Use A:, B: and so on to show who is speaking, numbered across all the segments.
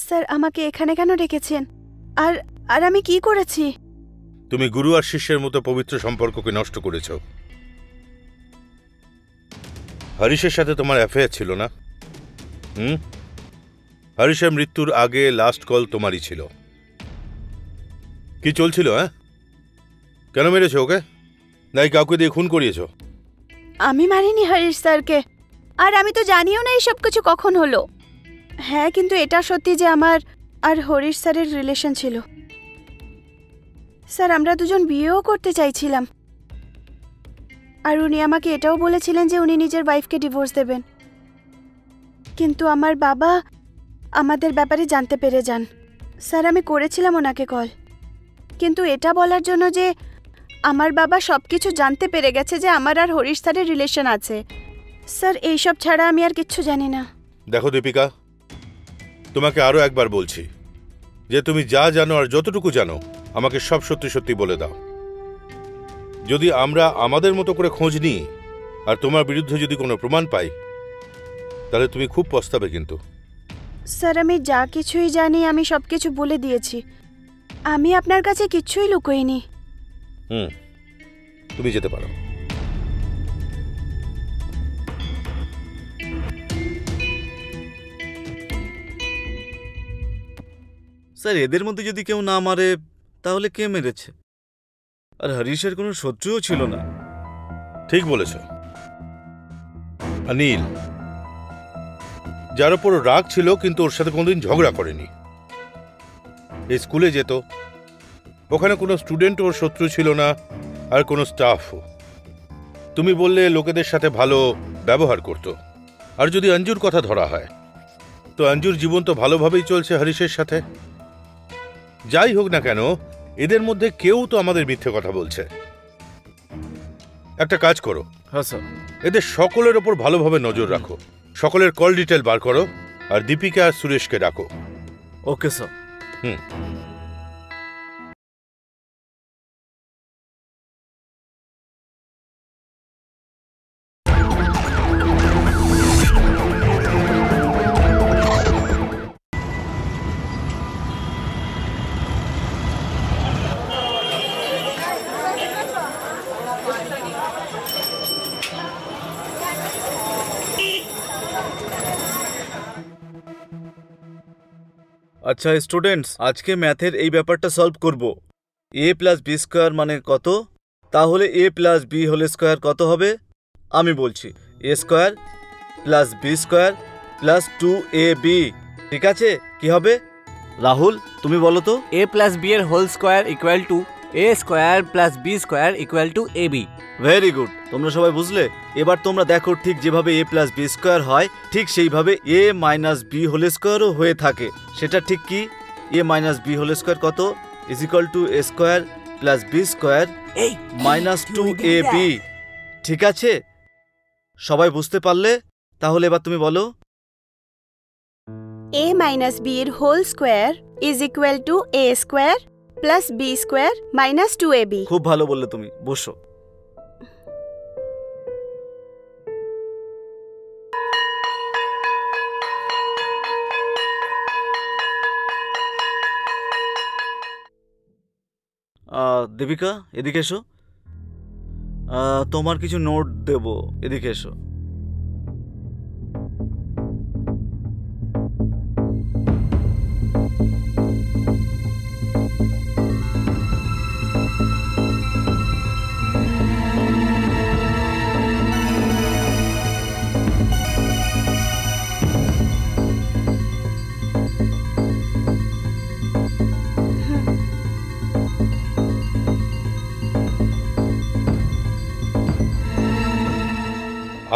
A: Sir আমাকে এখানে কেন ডেকেছেন? আর আর আমি কি করেছি?
B: তুমি গুরু আর শিষ্যের মতো পবিত্র সম্পর্ককে নষ্ট করেছ। হরিশের সাথে তোমার অ্যাফেয়ার ছিল না? হরিশের মৃত্যুর আগে লাস্ট কল তোমারই ছিল। কি চলছিল? কেন মেরেছো ওকে? নাই কাউকে দিয়ে খুন করিয়েছ?
A: আমি মারিনি হরিশ স্যারকে, আর আমি তো জানিও না এইসব কিছু কখন হলো। হ্যাঁ, কিন্তু এটা সত্যি যে আমার আর হরিশ স্যারের রিলেশন ছিল। স্যার আমরা দুজন বিয়েও করতে চাইছিলাম, আর উনি আমাকে এটাও বলেছিলেন যে উনি নিজের ওয়াইফকে ডিভোর্স দেবেন। কিন্তু আমার বাবা আমাদের ব্যাপারে জানতে পেরে যান। স্যার আমি করেছিলাম ওনাকে কল, কিন্তু এটা বলার জন্য যে আমার বাবা সব কিছু জানতে পেরে গেছে যে আমার আর হরিশ স্যারের রিলেশন আছে। স্যার এইসব ছাড়া আমি আর কিচ্ছু জানি না।
B: দেখো দীপিকা, তোমাকে আরো একবার বলছি যে তুমি যা জানো আর যতটুকু জানো আমাকে সব সত্যি সত্যি বলে দাও। যদি আমরা আমাদের মতো করে খোঁজ নিই আর তোমার বিরুদ্ধে যদি কোনো প্রমাণ পাই, তাহলে তুমি খুব পস্তাবে। কিন্তু
A: স্যার আমি যা কিছুই জানি আমি সব কিছু বলে দিয়েছি। আমি আপনার কাছে কিচ্ছুই লুকোইনি।
B: তুমি যেতে পারো।
C: স্যার এদের মধ্যে যদি কেউ না মারে তাহলে কে মেরেছে? আর হরিশের কোনো শত্রুও ছিল না।
B: ঠিক বলেছ। অনিল, যার ওপর রাগ ছিল কিন্তু ওর সাথে কোনোদিন ঝগড়া করেনি। এই স্কুলে যেত, ওখানে কোনো স্টুডেন্ট ওর শত্রু ছিল না, আর কোনো স্টাফও। তুমি বললে লোকেদের সাথে ভালো ব্যবহার করত। আর যদি অঞ্জুর কথা ধরা হয়, তো অঞ্জুর জীবন তো ভালোভাবেই চলছে হরিশের সাথে। যাই হোক না কেন, এদের মধ্যে কেউ তো আমাদের মিথ্যে কথা বলছে। একটা কাজ করো।
C: হ্যাঁ স্যার।
B: এদের সকলের ওপর ভালোভাবে নজর রাখো, সকলের কল ডিটেল বার করো, আর দীপিকা আর সুরেশকে ডাকো।
C: Okay sir. আচ্ছা স্টুডেন্টস, আজকে ম্যাথের এই ব্যাপারটা সলভ করব। a প্লাস বি স্কোয়ার মানে কত? তাহলে a plus b whole square কত হবে? আমি বলছি, a square plus B square plus 2ab। ঠিক আছে, কি হবে? রাহুল তুমি বলো তো।
D: a প্লাস বি এর whole square equal to a square plus B square equal to ab।
C: Very good, তোমরা সবাই বুঝলে। এবার তোমরা দেখো, ঠিক যেভাবে a প্লাস বি স্কোয়ার হয়, ঠিক সেইভাবে a মাইনাস বি হোল স্কোয়ারও হয়ে থাকে। সেটা ঠিক কি? a minus B whole square কত? Is equal to a square plus B square minus 2ab। ঠিক আছে, সবাই বুঝতে পারলে? তাহলে এবার তুমি বলো।
A: a মাইনাস বি এর whole square is equal to a square plus B square minus 2ab।
C: খুব ভালো বললে তুমি, বসো। দেবিকা এদিকে এসো, তোমার কিছু নোট দেব, এদিকে এসো।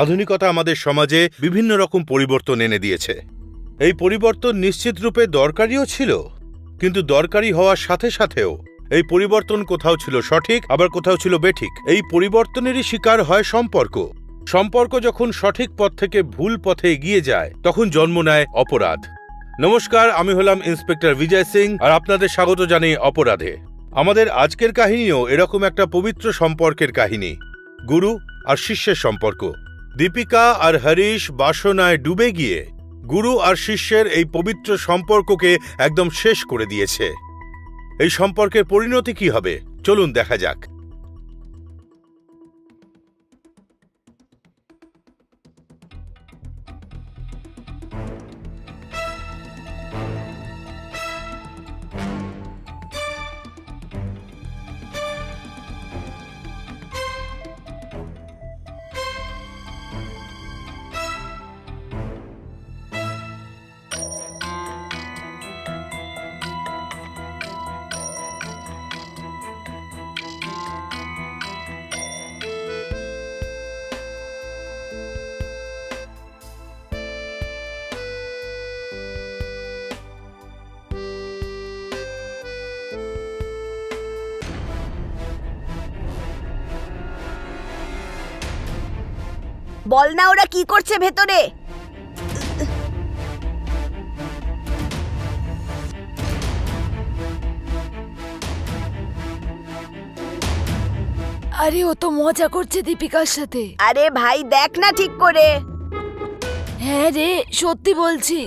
B: আধুনিকতা আমাদের সমাজে বিভিন্ন রকম পরিবর্তন এনে দিয়েছে। এই পরিবর্তন নিশ্চিত রূপে দরকারিও ছিল, কিন্তু দরকারি হওয়ার সাথে সাথেও এই পরিবর্তন কোথাও ছিল সঠিক, আবার কোথাও ছিল বেঠিক। এই পরিবর্তনেরই শিকার হয় সম্পর্ক। সম্পর্ক যখন সঠিক পথ থেকে ভুল পথে এগিয়ে যায়, তখন জন্ম নেয় অপরাধ। নমস্কার, আমি হলাম ইন্সপেক্টর বিজয় সিং, আর আপনাদের স্বাগত জানাই অপরাধে। আমাদের আজকের কাহিনীও এরকম একটা পবিত্র সম্পর্কের কাহিনী, গুরু আর শিষ্যের সম্পর্ক। দীপিকা আর হরিশ বাসনায় ডুবে গিয়ে গুরু আর শিষ্যের এই পবিত্র সম্পর্ককে একদম শেষ করে দিয়েছে। এই সম্পর্কের পরিণতি কি হবে চলুন দেখা যাক।
A: বল না ওরা কি করছে ভেতরে?
E: আরে ও তো মজা করছে দীপিকার সাথে।
A: আরে ভাই দেখ না ঠিক করে।
E: হ্যাঁ রে, সত্যি বলছি।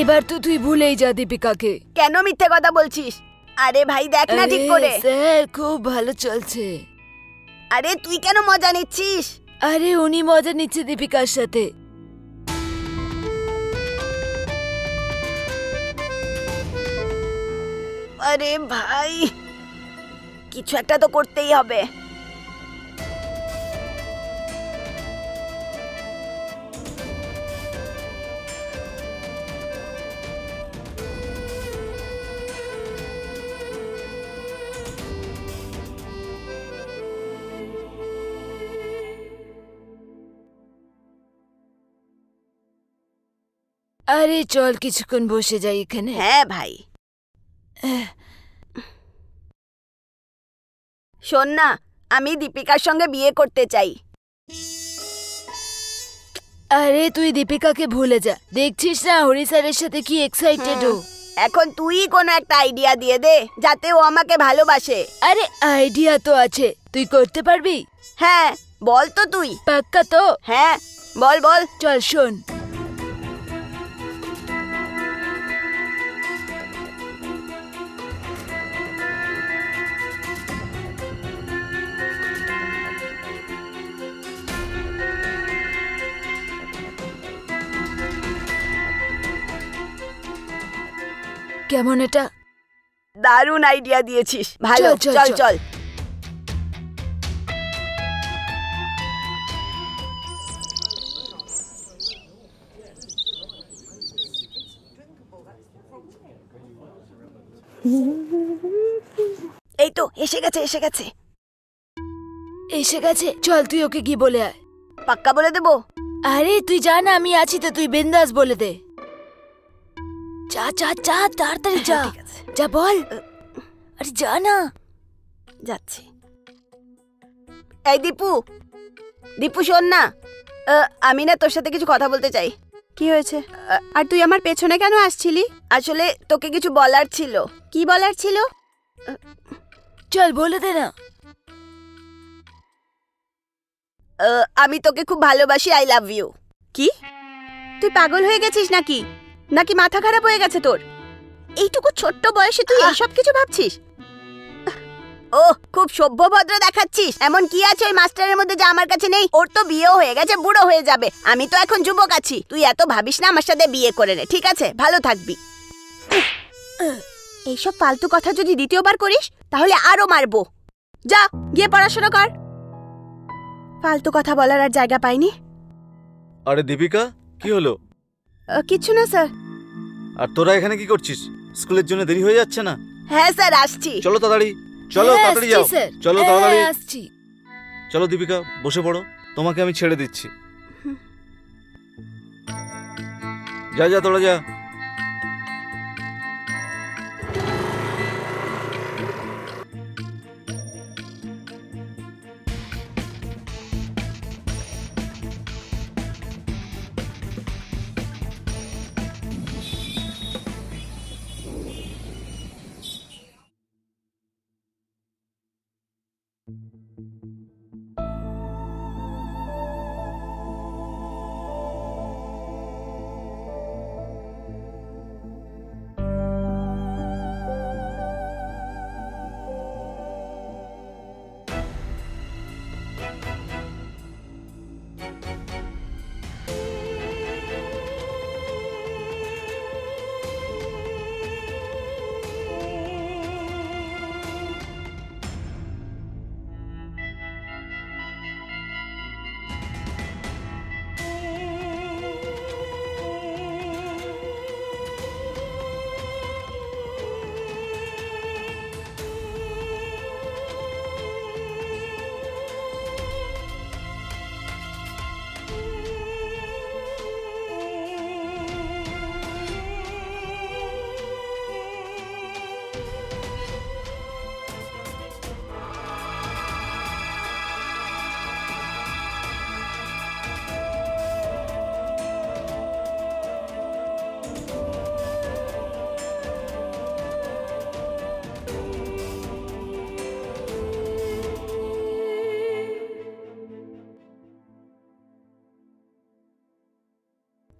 E: এবার তো তুই ভুলেই যা দীপিকাকে।
A: কেন মিথ্যে কথা বলছিস? আরে ভাই দেখ না ঠিক করে।
E: স্যার খুব ভালো চলছে।
A: আরে তুই কেন মজা নিচ্ছিস?
E: আরে উনি মজা নিচ্ছে দীপিকার সাথে।
A: আরে ভাই কিছু একটা তো করতেই হবে।
E: আরে চল কিছুক্ষণ বসে যাই এখানে।
A: হ্যাঁ ভাই। শোন না, আমি দীপিকার সঙ্গে বিয়ে করতে চাই।
E: আরে তুই দীপিকাকে ভুলে যা। দেখছিস না হরি স্যারের সাথে কি এক্সাইটেড ও।
A: এখন তুই কোনো একটা আইডিয়া দিয়ে দে যাতে ও আমাকে ভালোবাসে।
E: আরে আইডিয়া তো আছে, তুই করতে পারবি?
A: হ্যাঁ বল তো তুই।
E: পাক্কা তো?
A: হ্যাঁ বল বল।
E: চল শোন। কেমন এটা?
A: দারুণ আইডিয়া দিয়েছিস, ভালো।
E: চল,
A: চল
E: চল।
A: চল। এই তো এসে গেছে এসে গেছে।
E: এসে গেছে, চল তুই ওকে কি বলে আয়।
A: পাক্কা বলে দেবো?
E: আরে তুই যা না, আমি আছি তো, তুই বিন্দাস বলে দে। যা যা যা, তাড়াতাড়ি যা।
A: ঠিক আছে
E: যা বল। আরে যা না।
A: যাচ্ছি। এই দীপু, দীপু শোন না, আমি না তোর সাথে কিছু কথা বলতে চাই। কি হয়েছে? আর তুই আমার পেছনে কেন আসছিলি? আসলে তোকে কিছু বলার ছিল। কি বলার ছিল?
E: চল বলে দে না।
A: আমি তোকে খুব ভালোবাসি, আই লাভ ইউ। কি তুই পাগল হয়ে গেছিস নাকি? নাকি মাথা খারাপ হয়ে গেছে তোর? এইটুকু ছোট্ট বয়সে তুই এইসব কিছু ভাবছিস? ও খুব সভ্য ভদ্র দেখাচ্ছিস। এমন কি আছে ওই মাস্টারের মধ্যে যা আমার কাছে নেই? ওর তো বিয়েও হয়ে গেছে, বুড়ো হয়ে যাবে। আমি তো এখন যুবক আছি। তুই এত ভাবিস না, আমার সাথে বিয়ে করে নে, ঠিক আছে? ভালো থাকবি। এইসব ফালতু কথা যদি দ্বিতীয়বার করিস তাহলে আরো মারবো। যা গিয়ে পড়াশোনা কর। ফালতু কথা বলার আর জায়গা পাইনি।
C: আরে দীপিকা, কি হলো?
A: কিছু না স্যার।
C: আর তোরা এখানে কি করছিস? স্কুলের জন্য দেরি হয়ে যাচ্ছে না?
A: হ্যাঁ স্যার আসছি।
C: চলো তাড়াতাড়ি, চলো
E: হ্যাঁ,
C: তাড়াতাড়ি যাও।
E: আসছি, স্যার।
C: চলো
E: হ্যাঁ,
C: তাড়াতাড়ি।
E: আসছি।
C: চলো দীপিকা, বসে পড়ো, তোমাকে আমি ছেড়ে দিচ্ছি। যা যা, তোরা যা।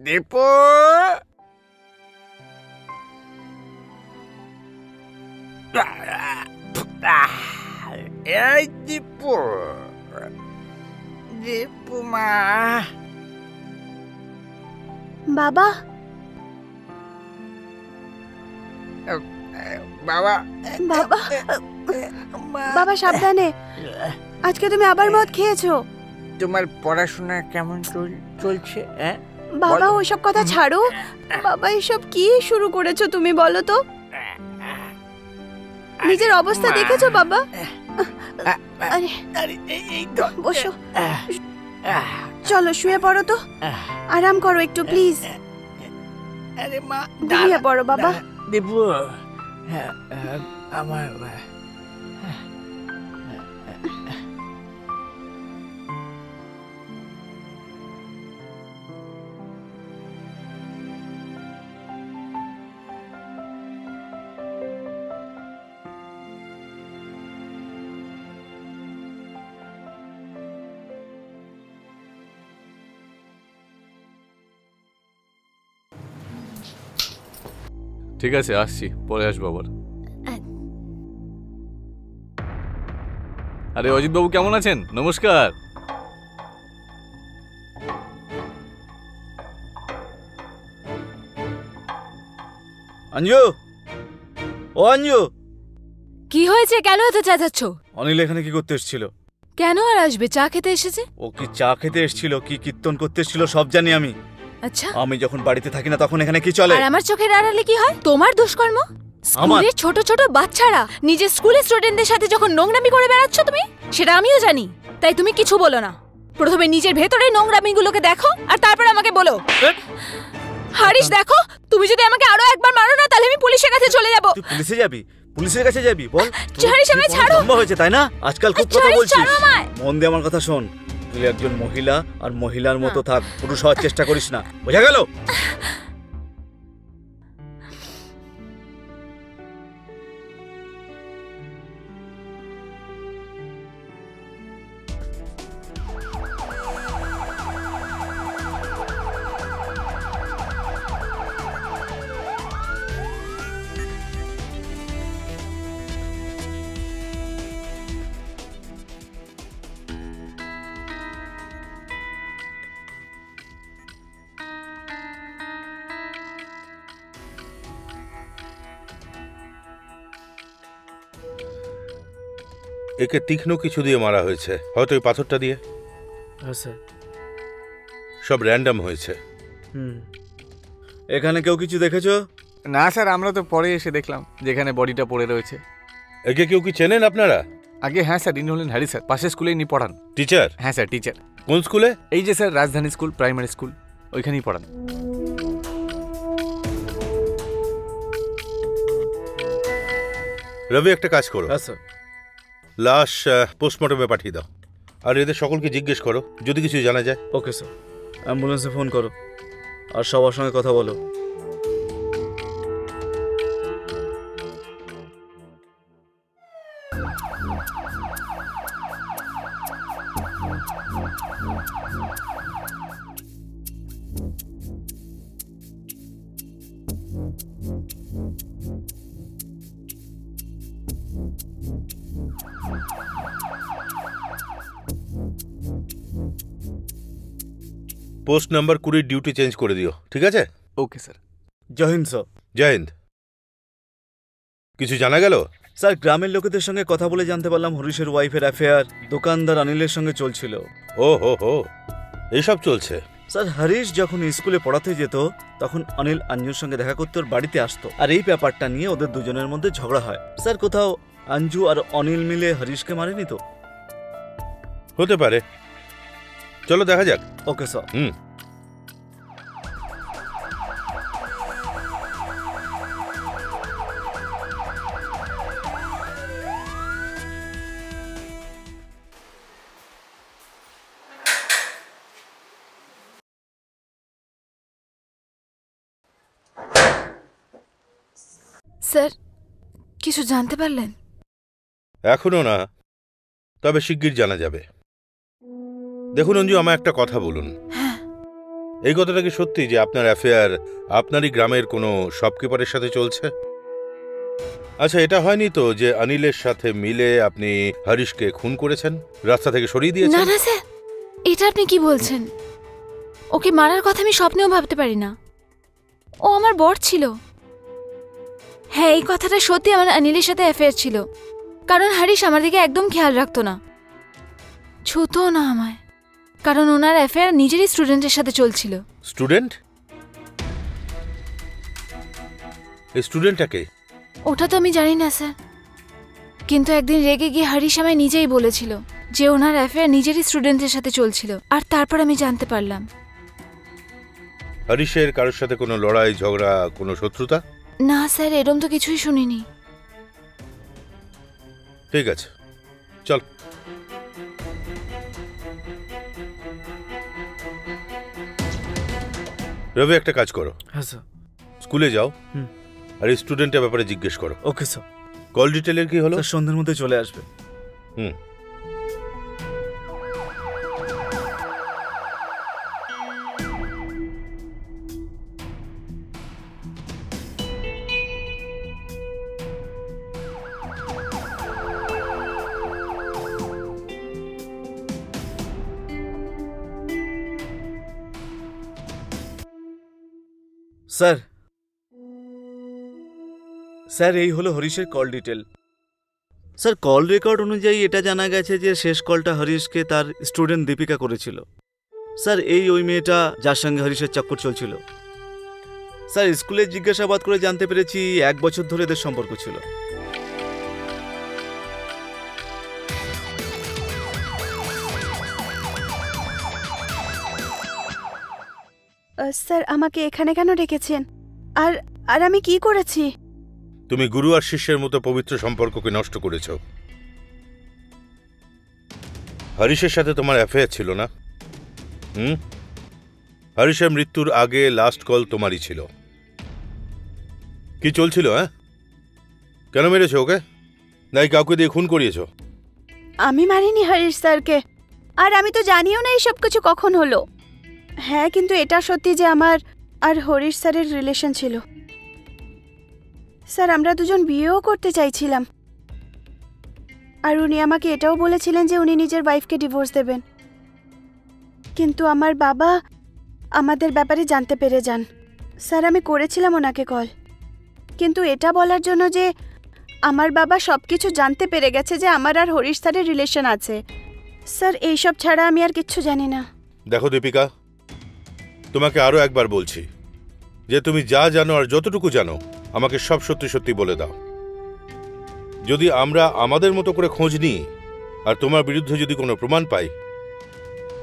F: দীপু, এই দীপু, দীপু মা।
A: বাবা,
F: বাবা,
A: বাবা, বাবা সাবধানে। আজকে তুমি আবার মদ খেয়েছো।
F: তোমার পড়াশোনা কেমন চলছে?
A: বাবা ওইসব কথা ছাড়ো। বাবা এসব কি শুরু করেছো তুমি, বলো তো? নিজের অবস্থা দেখেছো বাবা? আরে বসো, চলো শুয়ে পড়ো তো, আরাম করো একটু প্লিজ।
F: আরে মা,
A: ঘুমিয়ে পড়ো বাবা।
F: দীপু, আমার
D: ঠিক আছে, আসছি, পরে আসবো আবার। আরে অজিত বাবু কেমন আছেন? নমস্কার।
C: অঞ্জু, ও অঞ্জু,
E: কি হয়েছে? কেন এত চেঁচাচ্ছ?
C: অনিল এখানে কি করতে এসেছিল?
E: কেন আর আসবে? চা খেতে এসেছে।
C: ও কি চা খেতে এসেছিল, কি কীর্তন করতে এসেছিল সব জানি আমি।
E: আচ্ছা,
C: আমি যখন বাড়িতে থাকি না তখন এখানে কি চলে?
E: আর আমার চোখের আড়ালে কি হয়? তোমার দুষ্কর্ম। স্কুলের ছোট ছোট বাচ্চারা নিজের স্কুলের স্টুডেন্টদের সাথে যখন নোংরামি করে বেড়াচ্ছ তুমি, সেটা আমিও জানি। তাই তুমি কিছু বলো না, প্রথমে নিজের ভেতরে নোংরামিগুলোকে দেখো আর তারপর আমাকে বলো। হারিস দেখো, তুমি যদি আমাকে আরো একবার মারো না তাহলে আমি পুলিশের কাছে চলে যাব।
C: তুই পুলিশে যাবি? পুলিশের কাছে যাবি? বল।
E: হারিস আমায় ছাড়ো।
C: লম্বা হয়েছে তাই না? আজকাল খুব কথা
E: হারিস,
C: বলছিস।
E: ছাড়ো আমায়।
C: মন দিয়ে আমার কথা শোন। তুই একজন মহিলা, আর মহিলার মতো থাক, পুরুষ হওয়ার চেষ্টা করিস না, বোঝা গেল?
B: একে তীক্ষ্ণ কিছু দিয়ে মারা হয়েছে, হয়তো ওই পাথরটা দিয়ে।
C: হ্যাঁ স্যার।
B: সব র্যান্ডম হয়েছে।
C: এখানে কেউ কিছু দেখেছো?
D: না স্যার, আমরা তো পরে এসে দেখলাম যেখানে বডিটা পড়ে রয়েছে।
B: একে কেউ কি চেনেন আপনারা?
D: আগে হ্যাঁ স্যার, ইনি হলেন হ্যারি স্যার, পাশের স্কুলে ইনি পড়ান।
B: টিচার?
D: হ্যাঁ স্যার, টিচার।
B: কোন স্কুলে?
D: এই যে স্যার, রাজধানী স্কুল, প্রাইমারি স্কুল, ওইখানেই পড়ান।
B: রবি একটা কাজ করো,
C: হ্যাঁ স্যার।
B: লাশ পোস্টমর্টমে পাঠিয়ে দাও, আর এদের সকলকে জিজ্ঞেস করো যদি কিছু জানা যায়।
C: Okay sir. অ্যাম্বুলেন্সে ফোন করো আর সবার সঙ্গে কথা বলো।
B: পোস্ট নাম্বার 20 ডিউটি চেঞ্জ করে দিও, ঠিক আছে?
D: Okay sir.
C: জয় হিন্দ স্যার।
B: জয় হিন্দ। কিছু জানা গেল?
C: স্যার, গ্রামের লোকেদের সঙ্গে কথা বলে জানতে পারলাম হরিশের ওয়াইফের অ্যাফেয়ার দোকানদার অনিলের সঙ্গে চলছিল।
B: ও হো হো, এইসব চলছে?
C: স্যার, হরিশ যখন স্কুলে পড়াতে যেত তখন অনিল অঞ্জুর সঙ্গে দেখা করতে ওর বাড়িতে আসতো, আর এই ব্যাপারটা নিয়ে ওদের দুজনের মধ্যে ঝগড়া হয়। স্যার, কোথাও অঞ্জু আর অনিল মিলে হরিশকে মারেনি তো?
B: হতে পারে, চলো দেখা যাক।
C: Okay sir.
E: স্যার, কিছু জানতে পারলেন?
B: এখনো না, তবে শিগগির জানা যাবে। দেখুন অঞ্জু, আমার একটা কথা বলুন। এই কথাটা কি সত্যি যে আপনার অ্যাফেয়ার আপনারই গ্রামের কোনো শপকিপারের সাথে চলছে? আচ্ছা, এটা হয়নি তো যে অনিলের সাথে মিলে আপনি হরিশকে খুন করেছেন, রাস্তা থেকে সরিয়ে
E: না
B: দিয়েছেন?
E: না স্যার, এটা আপনি কি বলছেন? ওকে মারার কথা আমি স্বপ্নেও ভাবতে পারি না। ও আমার বর ছিল। হ্যাঁ, এই কথাটা সত্যি, আমার অনিলের সাথে অ্যাফেয়ার ছিল, কারণ হরিশ আমার দিকে একদম খেয়াল রাখতো না, ছুতো না আমায়, কারণ ওনার অ্যাফেয়ার নিজেরই স্টুডেন্টের সাথে চলছিল।
B: স্টুডেন্ট? এই স্টুডেন্টটাকে?
E: ওটা তো আমি জানি না স্যার, কিন্তু একদিন রেগে গিয়ে হরিশ আমায় নিজেই বলেছিল যে ওনার অ্যাফেয়ার নিজেরই স্টুডেন্টের সাথে চলছিল, আর তারপর আমি জানতে পারলাম।
B: হরিশের কারোর সাথে কোনো লড়াই ঝগড়া, কোনো শত্রুতা?
E: না স্যার, এরম তো কিছুই শুনিনি।
B: ঠিক আছে, চল। রবি, একটা কাজ করো।
C: হ্যাঁ স্যার।
B: স্কুলে যাও আর এই স্টুডেন্টের ব্যাপারে জিজ্ঞেস করো।
C: Okay sir.
B: কল ডিটেলের কি হলো?
C: স্যার, সন্ধ্যের মধ্যে চলে আসবে।
B: হুম।
C: স্যার, স্যার এই হলো হরিশের call detail. Sir, call record অনুযায়ী এটা জানা গেছে যে শেষ কলটা হরিশকে তার স্টুডেন্ট দীপিকা করেছিল। স্যার, ওই মেয়েটা যার সঙ্গে হরিশের চক্কর চলছিল। স্যার, স্কুলে জিজ্ঞাসাবাদ করে জানতে পেরেছি 1 বছর ধরে এদের সম্পর্ক ছিল।
A: স্যার, আমাকে এখানে কেন ডেকেছেন? আর আর আমি কি করেছি?
B: তুমি গুরু আর শিষ্যের মতো পবিত্র সম্পর্ককে নষ্ট করেছ। হরিশের সাথে তোমার অ্যাফেয়ার ছিল না? হরিশের মৃত্যুর আগে লাস্ট কল তোমারই ছিল। কি চলছিল? কেন মেরেছো ওকে? নাই কাউকে দিয়ে খুন করিয়েছ?
A: আমি মারিনি হরিশ স্যারকে, আর আমি তো জানিও না এইসব কিছু কখন হলো। হ্যাঁ, কিন্তু এটা সত্যি যে আমার আর হরিশ স্যারের রিলেশন ছিল। স্যার, আমরা দুজন বিয়েও করতে চাইছিলাম, আর উনি আমাকে এটাও বলেছিলেন যে উনি নিজের ওয়াইফকে ডিভোর্স দেবেন, কিন্তু আমার বাবা আমাদের ব্যাপারে জানতে পেরে যান। স্যার, আমি করেছিলাম ওনাকে কল, কিন্তু এটা বলার জন্য যে আমার বাবা সব কিছু জানতে পেরে গেছে যে আমার আর হরিশ স্যারের রিলেশন আছে। স্যার, এইসব ছাড়া আমি আর কিচ্ছু জানি না।
B: দেখো দীপিকা, তোমাকে আরো একবার বলছি যে তুমি যা জানো আর যতটুকু জানো আমাকে সব সত্যি সত্যি বলে দাও। যদি আমরা আমাদের মতো করে খোঁজ নিই আর তোমার বিরুদ্ধে যদি কোনো প্রমাণ পাই,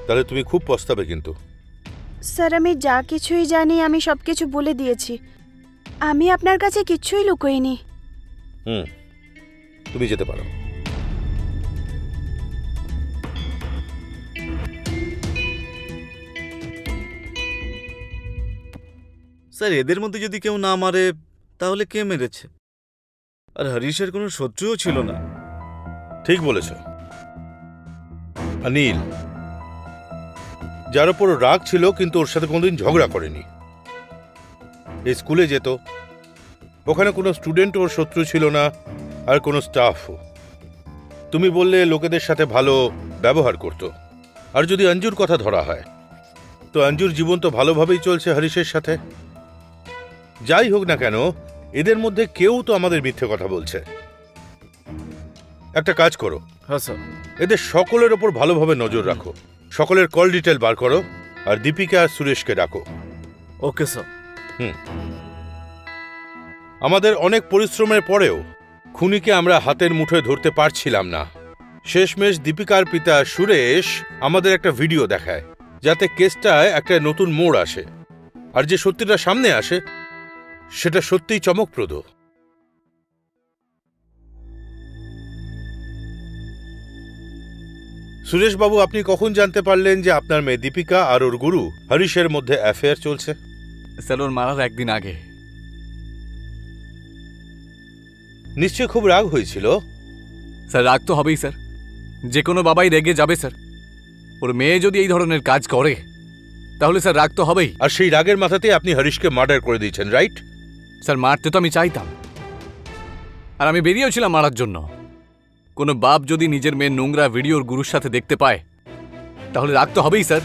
B: তাহলে তুমি খুব পস্তাবে। কিন্তু
A: স্যার, আমি যা কিছুই জানি আমি সব কিছু বলে দিয়েছি। আমি আপনার কাছে কিচ্ছুই লুকোইনি।
B: তুমি যেতে পারো।
C: স্যার, এদের মধ্যে যদি কেউ না মারে তাহলে কে মেরেছে? আর হরিশের কোনো শত্রুও ছিল না।
B: ঠিক বলেছ। অনিল, যার ওপর রাগ ছিল, কিন্তু ওর সাথে কোনোদিন ঝগড়া করেনি। এই স্কুলে যেত, ওখানে কোনো স্টুডেন্ট ওর শত্রু ছিল না, আর কোনো স্টাফও। তুমি বললে লোকেদের সাথে ভালো ব্যবহার করত। আর যদি অঞ্জুর কথা ধরা হয়, তো অঞ্জুর জীবন তো ভালোভাবেই চলছে হরিশের সাথে। যাই হোক না কেন, এদের মধ্যে কেউ তো আমাদের মিথ্যে কথা বলছে। একটা কাজ করো,
C: হ্যাঁ স্যার।
B: এদের সকলের ওপর ভালোভাবে নজর রাখো, সকলের কল ডিটেল বার করো, আর দীপিকা আর সুরেশকে ডাকো।
C: Okay sir.
B: আমাদের অনেক পরিশ্রমের পরেও খুনিকে আমরা হাতের মুঠোয় ধরতে পারছিলাম না। শেষমেশ দীপিকার পিতা সুরেশ আমাদের একটা ভিডিও দেখায়, যাতে কেসটায় একটা নতুন মোড় আসে। আর যে সত্যিটা সামনে আসে সেটা সত্যিই চমকপ্রদ। সুরেশবাবু, আপনি কখন জানতে পারলেন যে আপনার মেয়ে দীপিকা আর ওর গুরু হরিশের মধ্যে অ্যাফেয়ার চলছে?
D: স্যার ওর মারার একদিন আগে।
B: নিশ্চয় খুব রাগ হয়েছিল।
D: স্যার রাগ তো হবেই স্যার, যে কোনো বাবাই রেগে যাবে স্যার। ওর মেয়ে যদি এই ধরনের কাজ করে তাহলে স্যার রাগ তো হবেই।
B: আর সেই রাগের মাথাতেই আপনি হরিশকে মার্ডার করে দিয়েছেন, রাইট?
D: স্যার মারতে তো আমি চাইতাম, আর আমি বেরিয়েছিলাম মারার জন্য। কোনো বাপ যদি নিজের মেয়ের নোংরা ভিডিওর গুরুর সাথে দেখতে পায় তাহলে রাগ তো হবেই স্যার।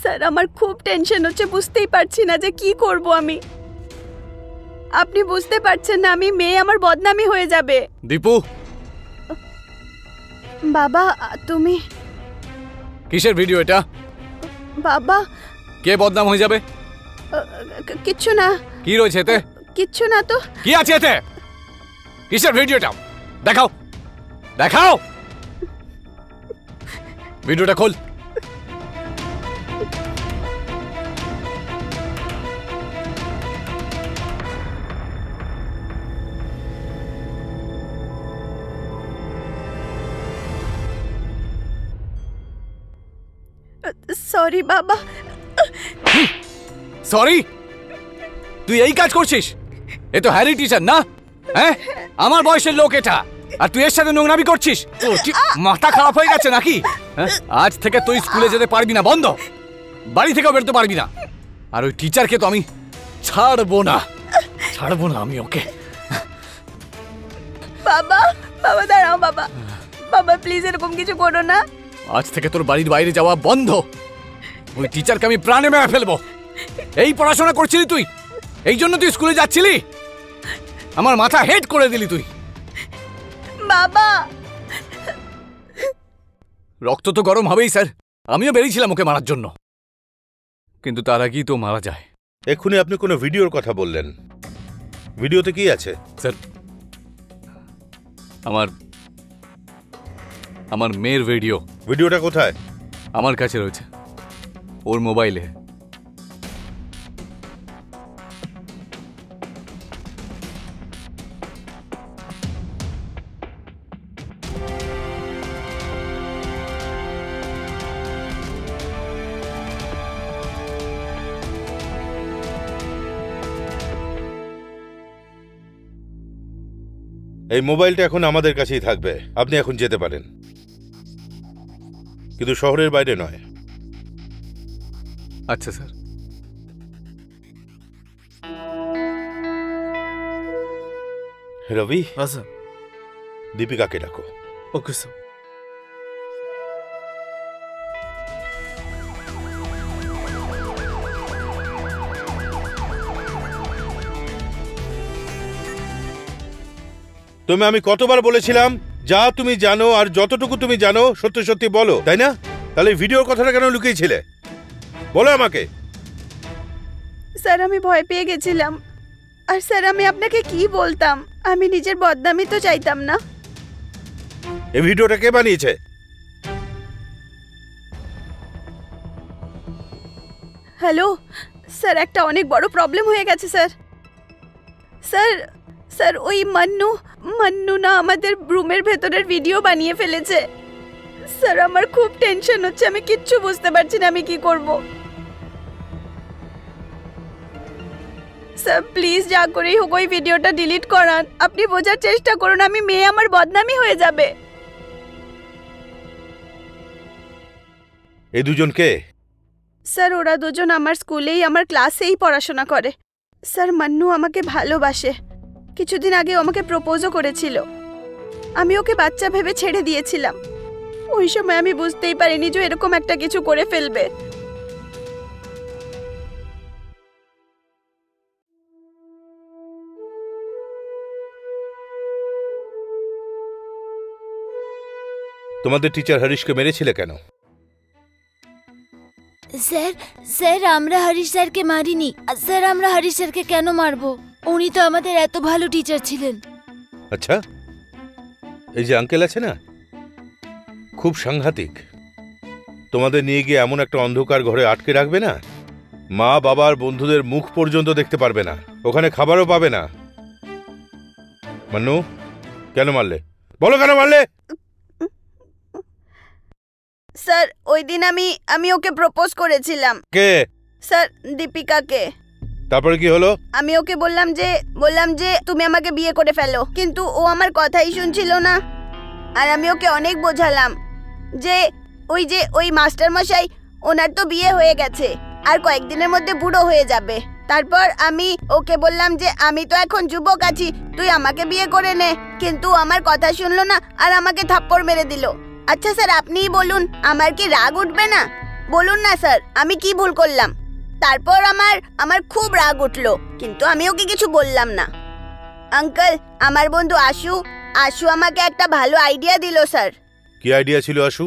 A: স্যার আমার খুব টেনশন হচ্ছে, বুঝতেই পারছি না যে কি করব আমি। আপনি বুঝতে পারছেন না, আমি মেয়ে, আমার বদনামি হয়ে যাবে।
D: দীপু,
A: বাবা তুমি।
D: কিসের ভিডিও এটা?
A: বাবা
D: কে বদনাম হয়ে যাবে?
A: কিচ্ছু না।
D: কি রয়েছে এতে?
A: কিচ্ছু না তো।
D: কি আছে এতে? কিসের ভিডিওটা? দেখাও, দেখাও ভিডিওটা। খোল।
A: সরি বাবা।
D: সরি? তুই এই কাজ করছিস? এ তো হ্যারি টিচার না? হ্যাঁ, আমার বয়সের লোক এটা, আর তুই এর সাথে নোংরামি করছিস? তোর কি মাথা খারাপ হয়ে গেছে নাকি? আজ থেকে তুই স্কুলে যেতে পারবি না, বন্ধ। বাড়ি থেকেও বেরোতে পারবি না। আর ওই টিচারকে তো আমি ছাড়বো না, ছাড়বো না আমি ওকে।
A: বাবা, বাবা দাঁড়াও বাবা। বাবা প্লিজ এরকম কিছু করো না।
D: আজ থেকে তোর বাড়ির বাইরে যাওয়া বন্ধ। ওই টিচারকে আমি প্রাণে মেরে ফেলবো। এই পড়াশোনা করছিলি তুই? এই জন্য তুই স্কুলে যাচ্ছিলি? আমার মাথা হেড করে দিলি তুই।
A: বাবা
D: রক্ত তো গরম হবেই স্যার। আমিও বেরিয়েছিলাম ওকে মারার জন্য, কিন্তু তার আগেই তো মারা যায়।
B: এক্ষুনি আপনি কোনো ভিডিওর কথা বললেন, ভিডিওতে কি আছে?
D: স্যার আমার মেয়ের ভিডিও।
B: ভিডিওটা কোথায়?
D: আমার কাছে রয়েছে, ওর মোবাইলে।
B: এই মোবাইলটা এখন আমাদের কাছেই থাকবে। আপনি এখন যেতে পারেন, কিন্তু শহরের বাইরে নয়।
D: আচ্ছা স্যার।
B: রবি,
C: হ্যাঁ স্যার।
B: দীপিকাকে ডাকো।
C: Okay sir.
B: আমি কতবার বলেছিলাম, যা তুমি জানো আর যতটুকু তুমি জানো সত্যি সত্যি বলো, তাই না? তাহলে ভিডিওর কথাটা কেন লুকিয়েছিলে? বলো আমাকে।
A: স্যার আমি ভয় পেয়ে গেছিলাম। আর স্যার আমি আপনাকে কি বলতাম, আমি নিজের বদনামি তো চাইতাম না।
B: এই ভিডিওটা কে বানিয়েছে?
A: হ্যালো স্যার, একটা অনেক বড় প্রবলেম হয়ে গেছে স্যার। স্যার স্যার ওই মান্নু না আমাদের রুমের ভেতরের ভিডিও বানিয়ে ফেলেছে। স্যার আমার খুব টেনশন হচ্ছে, আমি কিচ্ছু বুঝতে পারছি না আমি কি করব। স্যার প্লিজ যা করেই হোক ওই ভিডিওটা ডিলিট করান। আপনি বোঝার চেষ্টা করুন, আমি মেয়ে আমার বদনামি হয়ে যাবে।
B: এই দুজন কে?
A: স্যার ওরা দুজন আমার স্কুলেই আমার ক্লাসেই পড়াশোনা করে। স্যার মান্নু আমাকে ভালোবাসে, কিছুদিন আগে আমাকে প্রপোজও করেছিল। আমি ওকে বাচ্চা ভেবে ছেড়ে দিয়েছিলাম। ওই সময় আমি বুঝতেই পারিনি যে এরকম একটা কিছু করে ফেলবে।
B: তোমাদের টিচার হরিশকে মেরেছিলে কেন?
E: স্যার স্যার আমরা হরিশ স্যারকে মারিনি। স্যার আমরা হরিশ স্যারকে কেন মারবো? উনি তো আমাদের এত ভালো টিচার ছিলেন।
B: আচ্ছা, এই যে আঙ্কেল আছে না, খুব সাংঘাতিক। তোমাদের নিয়ে গিয়ে এমন একটা অন্ধকার ঘরে আটকে রাখবে না, মা বাবার বন্ধুদের মুখ পর্যন্ত দেখতে পারবে না, ওখানে খাবারও পাবে না। মান্নু, কেন মারলে? বলো কেন মারলে?
A: স্যার ওই দিন আমি ওকে প্রপোজ করেছিলাম।
B: কে?
A: স্যার দীপিকাকে।
B: তারপরে কি হলো?
A: আমি ওকে বললাম যে তুমি আমাকে বিয়ে করে ফেলো, কিন্তু ও আমার কথাই শুনছিল না। আর আমি ওকে অনেক বোঝালাম যে ওই মাস্টার মশাই ওনার তো বিয়ে হয়ে গেছে আর কয়েকদিনের মধ্যে বুড়ো হয়ে যাবে। তারপর আমি ওকে বললাম যে আমি তো এখন যুবক আছি, তুই আমাকে বিয়ে করে নে, কিন্তু আমার কথা শুনলো না আর আমাকে থাপ্পড় মেরে দিল। আচ্ছা স্যার আপনিই বলুন, আমার কি রাগ উঠবে না? বলুন না স্যার, আমি কি ভুল করলাম? তারপর আমার খুব রাগ উঠলো, কিন্তু আমি ওকে কিছু বললাম না। আঙ্কেল, আমার বন্ধু আশু আমাকে একটা ভালো আইডিয়া দিল স্যার।
B: কি আইডিয়া ছিল আশু?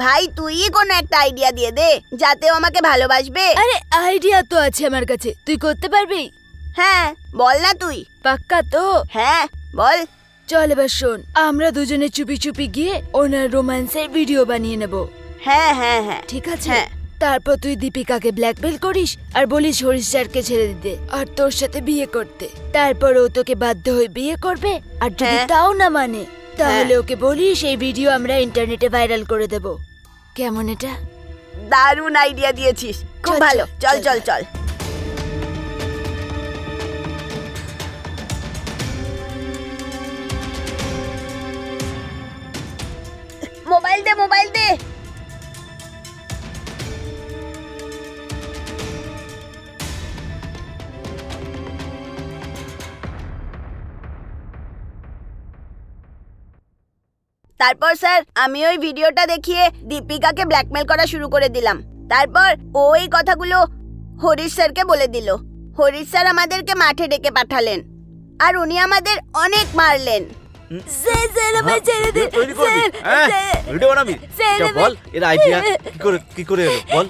A: ভাই তুইই কোনো একটা আইডিয়া দিয়ে দে, যাতে ও আমাকে ভালোবাসবে।
E: আরে আইডিয়া তো আছে আমার কাছে, তুই করতে পারবি?
A: হ্যাঁ বল না তুই।
E: পাক্কা তো?
A: হ্যাঁ বল।
E: চল এবার শোন, আমরা দুজনে চুপি চুপি গিয়ে ওনার রোম্যান্সের ভিডিও বানিয়ে নেব।
A: হ্যাঁ হ্যাঁ হ্যাঁ
E: ঠিক আছে।
A: হ্যাঁ।
E: তারপর তুই দীপিকাকে ব্ল্যাকমেল করিস আর বলিস হরিশ স্যারকে ছেড়ে দিতে আর তোর সাথে বিয়ে করতে। তারপর ও তোকে বাধ্য হয়ে বিয়ে করবে, আর যদি তাও না মানে তাহলে ওকে বলিস এই ভিডিও আমরা ইন্টারনেটে ভাইরাল করে দেব। কেমন এটা?
A: দারুণ আইডিয়া দিয়েছিস, খুব ভালো। চল চল চল। মোবাইল দে, মোবাইল দে। তারপর স্যার আমি ওই ভিডিওটা দেখিয়ে দীপিকাকে ব্ল্যাকমেল করা শুরু করে দিলাম। তারপর ওই কথাগুলো হরিশ স্যারকে বলে দিল। হরিশ স্যার আমাদেরকে মাঠে ডেকে পাঠালেন আর উনি আমাদের অনেক মারলেন।
C: ভিডিও বানাবি? বল এর আইডিয়া কি করে এলো বল।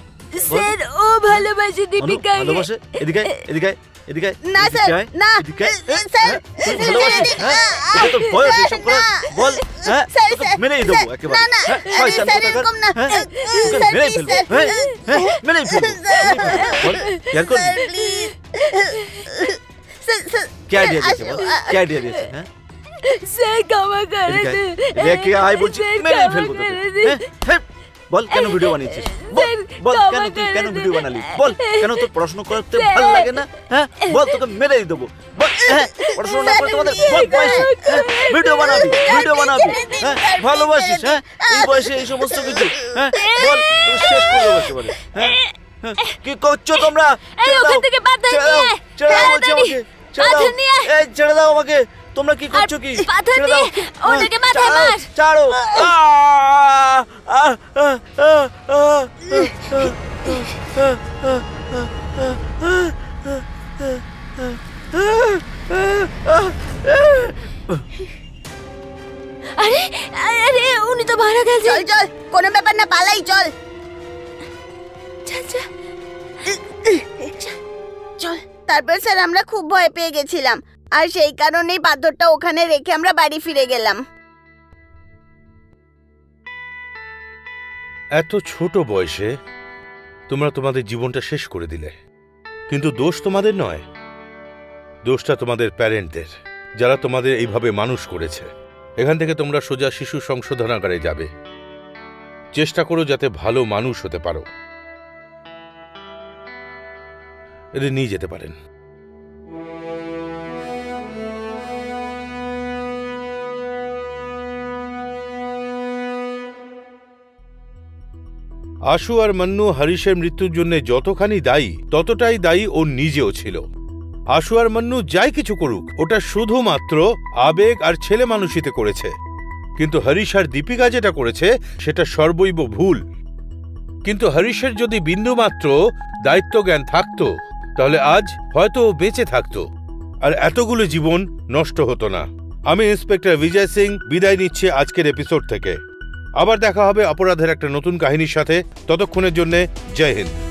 E: স্যার ও ভালোবাসে দীপিকাকে।
C: ভালোবাসে? এদিকে এদিকে এদিকে।
A: না স্যার, না স্যার,
C: ভালোবাসিস? হ্যাঁ তো বয়স এসব করা। বল। হ্যাঁ মেরেই দেবো একেবারে। হ্যাঁ শয়তান কোথাকার। হ্যাঁ মেরেই ফেলবো। হ্যাঁ মেরেই ফেলবো। বল কেয়ার করবি? কি আইডিয়া দিয়েছে বল? কি আইডিয়া দিয়েছে? হ্যাঁ
E: স্যার ক্ষমা করে দে।
C: রেখে আই বলছি, মেরেই ফেলবো তোকে। হ্যাঁ বল কেন ভিডিও বানিয়েছিস? বল কেন তুই কেন ভিডিও বানালি? বল কেন তোর পড়াশোনা করতে ভালো লাগে না? হ্যাঁ বল তোকে মেরেই দেবো। বল পড়াশোনা না করে তোমাদের ভিডিও বানাবি? হ্যাঁ ভালোবাসিস? হ্যাঁ এই বয়সে এই সমস্ত কিছু? হ্যাঁ বল শেষ করে দেবো একেবারে। হ্যাঁ কি করছো তোমরা? ছেড়ে দাও আমাকে। তোমরা কি করছো? কি ছেড়ে দাও ওটাকে, মাথায় মার। ছাড়ো।
E: আরে আরে উনি তো মারা গেছে।
A: চল চল, কোনো ব্যাপার না, পালাই চল। চল। তারপর স্যার আমরা খুব ভয় পেয়ে গেছিলাম আর সেই কারণেই পাথরটা ওখানে রেখে আমরা বাড়ি ফিরে গেলাম।
B: এত ছোট বয়সে তোমরা তোমাদের জীবনটা শেষ করে দিলে, কিন্তু দোষ তোমাদের নয়, দোষটা তোমাদের প্যারেন্টদের, যারা তোমাদের এইভাবে মানুষ করেছে। এখান থেকে তোমরা সোজা শিশু সংশোধনাগারে যাবে। চেষ্টা করো যাতে ভালো মানুষ হতে পারো। এদের নিয়ে যেতে পারেন। আশু আর মান্নু হরিশের মৃত্যুর জন্য যতখানি দায়ী ততটাই দায়ী ও নিজেও ছিল। আশু আর মান্নু যাই কিছু করুক ওটা শুধুমাত্র আবেগ আর ছেলে মানুষিতে করেছে, কিন্তু হরিশ আর দীপিকা যেটা করেছে সেটা সর্বৈব ভুল। কিন্তু হরিশের যদি বিন্দুমাত্র দায়িত্বজ্ঞান থাকতো তাহলে আজ হয়তো ও বেঁচে থাকতো আর এতগুলো জীবন নষ্ট হতো না। আমি ইন্সপেক্টর বিজয় সিং বিদায় নিচ্ছি আজকের এপিসোড থেকে। আবার দেখা হবে অপরাধের একটা নতুন কাহিনীর সাথে। ততক্ষণের জন্য জয় হিন্দ।